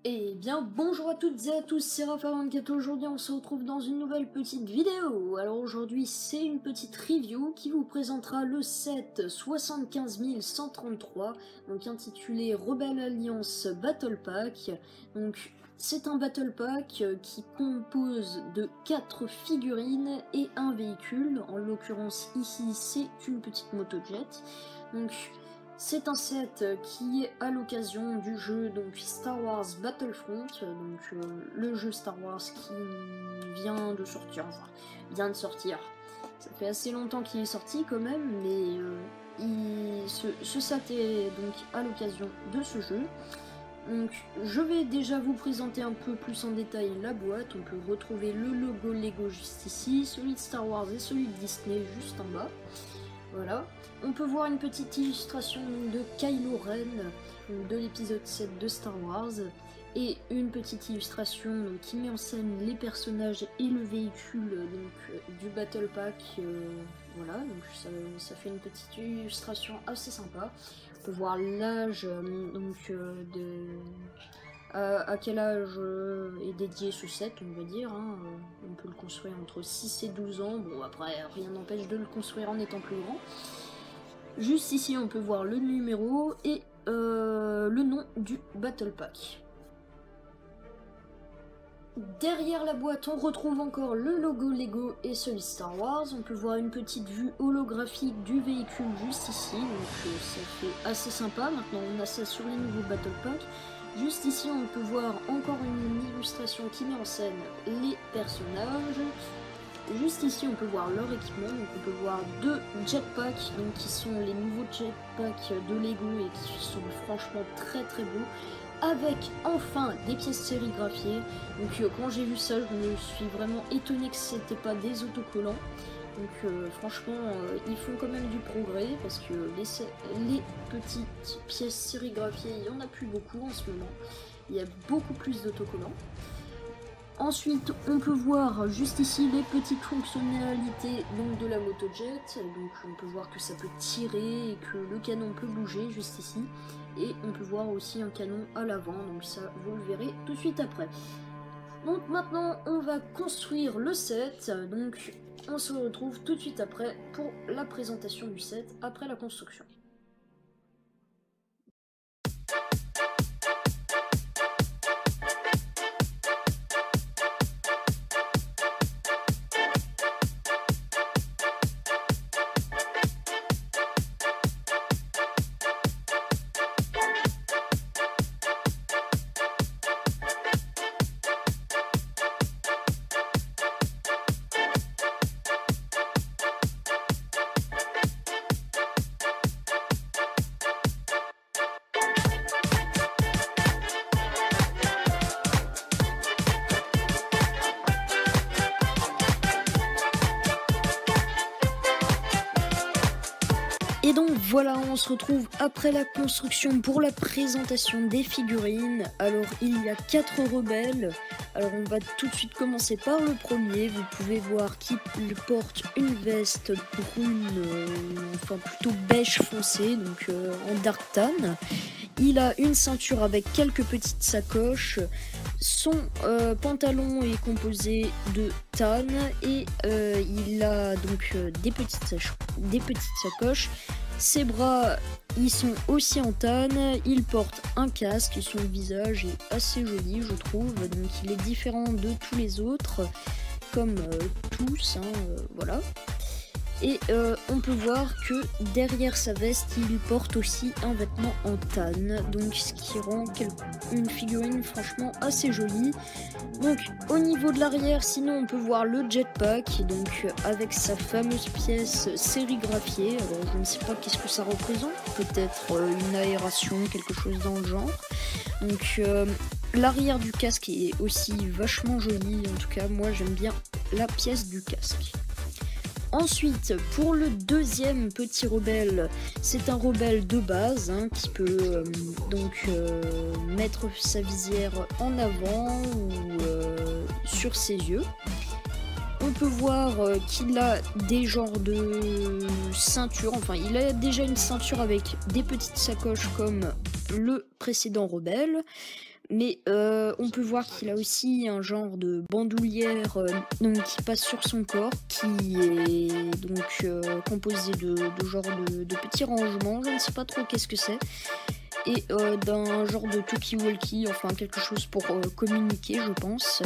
Eh bien, bonjour à toutes et à tous, c'est Raphaël24. Aujourd'hui, on se retrouve dans une nouvelle petite vidéo. Alors aujourd'hui, c'est une petite review qui vous présentera le set 75133, donc intitulé Rebelle Alliance Battle Pack. Donc, c'est un Battle Pack qui compose de 4 figurines et un véhicule. En l'occurrence, ici, c'est une petite motojet. Donc, c'est un set qui est à l'occasion du jeu donc Star Wars Battlefront, donc le jeu Star Wars qui vient de sortir, Ça fait assez longtemps qu'il est sorti quand même, mais ce set est donc à l'occasion de ce jeu. Donc je vais déjà vous présenter un peu plus en détail la boîte. On peut retrouver le logo Lego juste ici, celui de Star Wars et celui de Disney juste en bas. Voilà. On peut voir une petite illustration de Kylo Ren, de l'épisode 7 de Star Wars, et une petite illustration qui met en scène les personnages et le véhicule du Battle Pack. Voilà, donc ça fait une petite illustration assez sympa. On peut voir l'âge à quel âge est dédié ce set, on va dire. On peut le construire entre 6 et 12 ans. Bon, après, rien n'empêche de le construire en étant plus grand. Juste ici, on peut voir le numéro et le nom du Battle Pack. Derrière la boîte, on retrouve encore le logo Lego et celui Star Wars. On peut voir une petite vue holographique du véhicule juste ici. Donc ça fait assez sympa. Maintenant, on a ça sur les nouveaux Battle Pack. Juste ici, on peut voir encore une illustration qui met en scène les personnages. Juste ici, on peut voir leur équipement. Donc on peut voir 2 jetpacks, donc qui sont les nouveaux jetpacks de Lego et qui sont franchement très très beaux, avec enfin des pièces sérigraphiées. Donc quand j'ai vu ça, je me suis vraiment étonnée que c'était pas des autocollants. Donc franchement, ils font quand même du progrès parce que les petites pièces sérigraphiées, il y en a plus beaucoup en ce moment. Il y a beaucoup plus d'autocollants. Ensuite, on peut voir juste ici les petites fonctionnalités donc, de la motojet. Donc on peut voir que ça peut tirer et que le canon peut bouger juste ici. Et on peut voir aussi un canon à l'avant, donc ça vous le verrez tout de suite après. Donc maintenant on va construire le set. Donc on se retrouve tout de suite après pour la présentation du set après la construction. Et donc voilà, on se retrouve après la construction pour la présentation des figurines. Alors il y a 4 rebelles. Alors on va tout de suite commencer par le premier. Vous pouvez voir qu'il porte une veste brune, enfin plutôt beige foncé, donc en dark tan. Il a une ceinture avec quelques petites sacoches. Son pantalon est composé de tan et il a donc des petites sacoches. Ses bras, ils sont aussi en tan. Il porte un casque et son visage est assez joli, je trouve. Donc il est différent de tous les autres, comme tous, voilà. Et on peut voir que derrière sa veste, il porte aussi un vêtement en tan, donc ce qui rend une figurine franchement assez jolie. Donc au niveau de l'arrière, sinon on peut voir le jetpack, donc avec sa fameuse pièce sérigraphiée. Alors je ne sais pas qu'est-ce que ça représente, peut-être une aération, quelque chose dans le genre. Donc l'arrière du casque est aussi vachement joli, en tout cas moi j'aime bien la pièce du casque. Ensuite, pour le deuxième petit rebelle, c'est un rebelle de base qui peut mettre sa visière en avant ou sur ses yeux. On peut voir qu'il a des genres de ceintures, enfin il a déjà une ceinture avec des petites sacoches comme le précédent rebelle. Mais on peut voir qu'il a aussi un genre de bandoulière donc, qui passe sur son corps, qui est donc composé de de petits rangements, je ne sais pas trop qu'est-ce que c'est, et d'un genre de talkie-walkie, enfin quelque chose pour communiquer, je pense.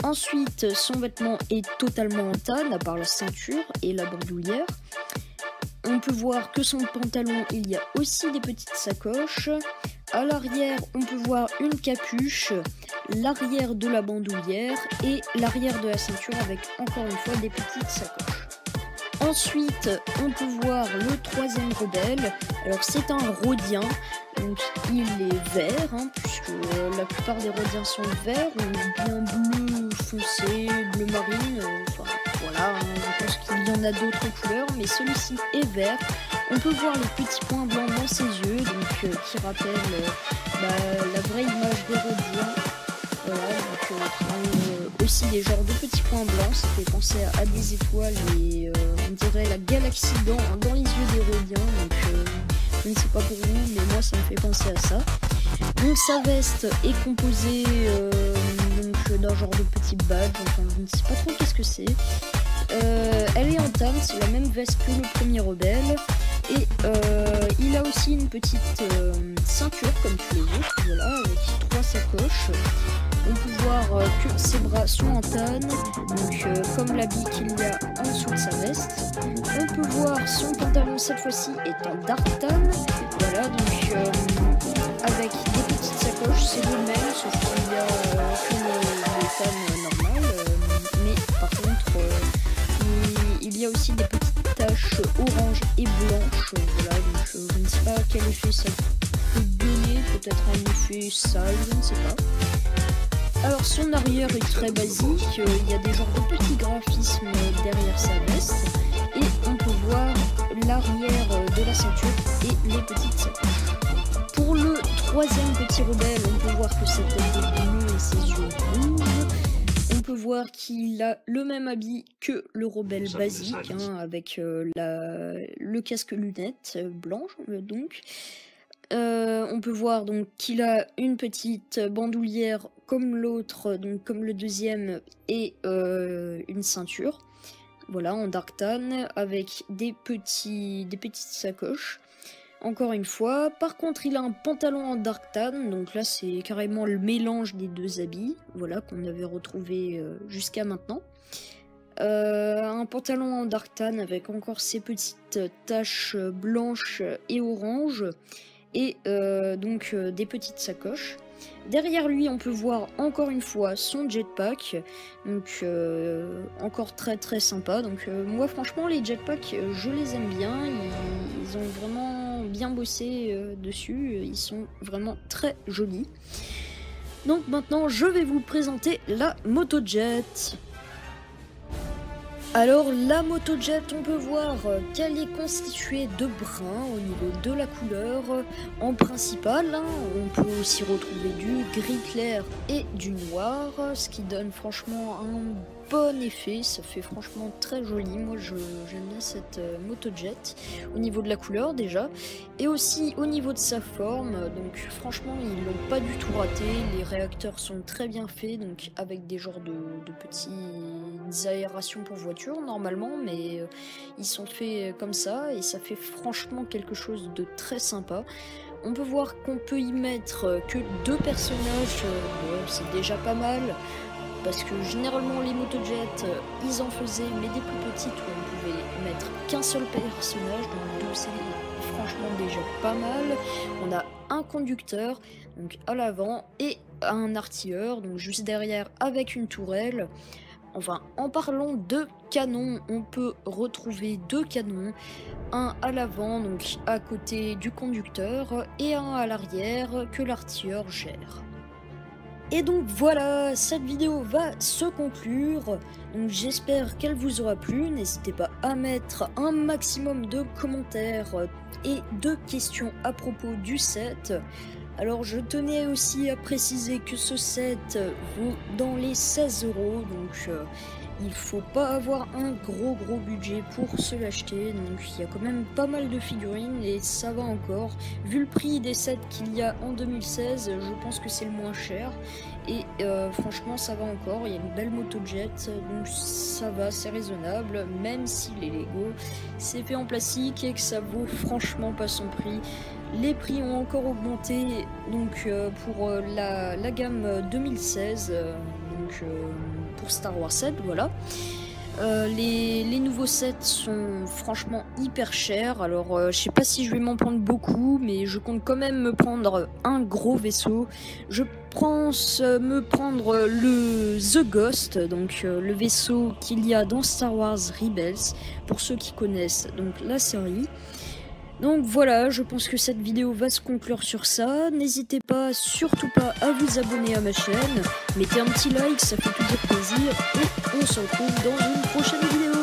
Ensuite, son vêtement est totalement en tanne, à part la ceinture et la bandoulière. On peut voir que son pantalon, il y a aussi des petites sacoches. À l'arrière, on peut voir une capuche, l'arrière de la bandoulière et l'arrière de la ceinture avec encore une fois des petites sacoches. Ensuite, on peut voir le troisième rebelle. Alors c'est un rhodien, donc il est vert, puisque la plupart des rhodiens sont verts, ou bien bleu foncé, bleu marine, enfin voilà, je pense qu'il y en a d'autres couleurs, mais celui-ci est vert. On peut voir les petits points blancs dans ses yeux, donc qui rappellent la vraie image des rhodiens. Voilà, donc qui ont aussi des genres de petits points blancs, ça fait penser à des étoiles et on dirait la galaxie dans les yeux des rhodiens, donc je ne sais pas pour vous, mais moi ça me fait penser à ça. Donc sa veste est composée d'un genre de petit badge, enfin je ne sais pas trop qu'est-ce que c'est. Elle est en tanne, c'est la même veste que le premier rebelle. Et il a aussi une petite ceinture comme tous les autres, voilà, avec 3 sacoches. On peut voir que ses bras sont en tanne, donc comme l'habit qu'il y a en dessous de sa veste. On peut voir son pantalon cette fois-ci est en dark tan, voilà, donc avec des petites sacoches, c'est le même, sauf qu'il y a que le tan normal, mais par contre il y a aussi des petites taches orange et blanches, voilà, donc je ne sais pas quel effet ça peut donner, peut-être un effet sale, je ne sais pas. Alors son arrière est très basique, il y a des genres de petits graphismes derrière sa veste, et on peut voir l'arrière de la ceinture et les petites sacoches. Pour le troisième petit rebelle, on peut voir que sa tête est bleue et ses yeux rouges. On peut voir qu'il a le même habit que le rebelle basique, avec le casque lunettes blanche donc. On peut voir donc qu'il a une petite bandoulière comme l'autre, donc comme le deuxième, et une ceinture. Voilà, en dark tan avec des petites sacoches. Encore une fois, par contre il a un pantalon en dark tan, donc là c'est carrément le mélange des deux habits, voilà, qu'on avait retrouvé jusqu'à maintenant. Un pantalon en dark tan avec encore ces petites taches blanches et oranges, et donc des petites sacoches. Derrière lui, on peut voir encore une fois son jetpack, donc encore très très sympa. Donc moi franchement les jetpacks, je les aime bien, ils ont vraiment bien bossé dessus, ils sont vraiment très jolis. Donc maintenant je vais vous présenter la Motojet. Alors la Motojet, on peut voir qu'elle est constituée de brun au niveau de la couleur en principal, on peut aussi retrouver du gris clair et du noir, ce qui donne franchement un bon effet, ça fait franchement très joli. Moi j'aime bien cette Motojet au niveau de la couleur déjà, et aussi au niveau de sa forme, donc franchement ils l'ont pas du tout raté, les réacteurs sont très bien faits, donc avec des genres de petites aérations pour voiture normalement, mais ils sont faits comme ça et ça fait franchement quelque chose de très sympa. On peut voir qu'on peut y mettre que 2 personnages, c'est déjà pas mal. Parce que généralement les Motojet, ils en faisaient mais des plus petites où on pouvait mettre qu'un seul personnage, donc 2 c'est franchement déjà pas mal. On a un conducteur donc à l'avant et un artilleur donc juste derrière avec une tourelle. Enfin, en parlant de canons, on peut retrouver 2 canons, un à l'avant donc à côté du conducteur et un à l'arrière que l'artilleur gère. Et donc voilà, cette vidéo va se conclure, donc j'espère qu'elle vous aura plu, n'hésitez pas à mettre un maximum de commentaires et de questions à propos du set. Alors je tenais aussi à préciser que ce set vaut dans les 16 €, donc il faut pas avoir un gros budget pour se l'acheter, donc il y a quand même pas mal de figurines et ça va encore. Vu le prix des sets qu'il y a en 2016, je pense que c'est le moins cher et franchement ça va encore. Il y a une belle moto jet, donc ça va, c'est raisonnable, même si les Lego c'est fait en plastique et que ça vaut franchement pas son prix. Les prix ont encore augmenté donc pour la gamme 2016, pour Star Wars 7, voilà. Les nouveaux sets sont franchement hyper chers, alors je sais pas si je vais m'en prendre beaucoup, mais je compte quand même me prendre un gros vaisseau. Je pense me prendre le The Ghost, donc le vaisseau qu'il y a dans Star Wars Rebels, pour ceux qui connaissent donc la série. Donc voilà, je pense que cette vidéo va se conclure sur ça. N'hésitez pas, surtout pas, à vous abonner à ma chaîne. Mettez un petit like, ça fait toujours plaisir. Et on se retrouve dans une prochaine vidéo.